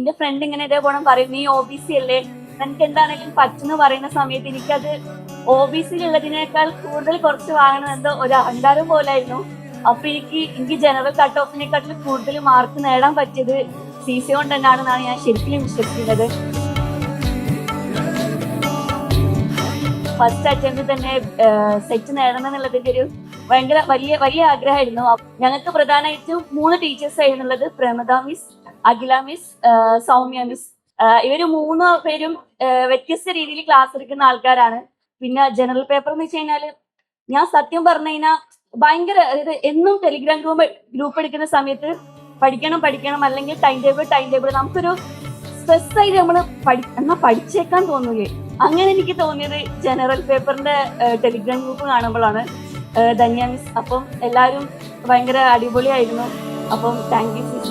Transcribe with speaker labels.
Speaker 1: എന്റെ ഫ്രണ്ട് ഇങ്ങനെ ഇതേപോലെ പറയും, നീ OBC അല്ലേ, നിനക്ക് എന്താണെങ്കിലും പറ്റുന്ന പറയുന്ന സമയത്ത് എനിക്കത് OBC-യിലുള്ളതിനേക്കാൾ കൂടുതൽ കുറച്ച് വാങ്ങണം എന്തോ ഒരു അഹങ്കാരം പോലായിരുന്നു. അപ്പൊ എനിക്ക് ജനറൽ കട്ട് ഓഫിനെക്കാട്ടിലും കൂടുതൽ മാർക്ക് നേടാൻ പറ്റിയത് CC കൊണ്ട് തന്നെയാണെന്നാണ് ഞാൻ ശരിക്കും വിശ്വസിക്കുന്നത്. ഫസ്റ്റ് അറ്റംപ്റ്റ് തന്നെ സെറ്റ് നേടണം എന്നുള്ളതിന്റെ ഒരു ഭയങ്കര വലിയ ആഗ്രഹമായിരുന്നു. ഞങ്ങൾക്ക് പ്രധാനമായിട്ടും 3 ടീച്ചേഴ്സ് ആയിരുന്നുള്ളത്. പ്രമദ മിസ്, അഖില മിസ്, സൗമ്യ മിസ്. ഇവര് 3 പേരും വ്യത്യസ്ത രീതിയിൽ ക്ലാസ് എടുക്കുന്ന ആൾക്കാരാണ്. പിന്നെ ജനറൽ പേപ്പർ എന്ന് വെച്ച് കഴിഞ്ഞാല് ഞാൻ സത്യം പറഞ്ഞു കഴിഞ്ഞാൽ ഭയങ്കര എന്നും ടെലിഗ്രാം ഗ്രൂപ്പ് എടുക്കുന്ന സമയത്ത് പഠിക്കണം അല്ലെങ്കിൽ ടൈം ടേബിൾ നമുക്കൊരു സ്ട്രെസ് ആയിട്ട് നമ്മൾ എന്നാ പഠിച്ചേക്കാൻ തോന്നൂലേ. അങ്ങനെ എനിക്ക് തോന്നിയത് ജനറൽ പേപ്പറിന്റെ ടെലിഗ്രാം ഗ്രൂപ്പ് കാണുമ്പോഴാണ്. ധന്യ മിസ്. അപ്പം എല്ലാവരും ഭയങ്കര അടിപൊളിയായിരുന്നു. അപ്പം താങ്ക് യു CC.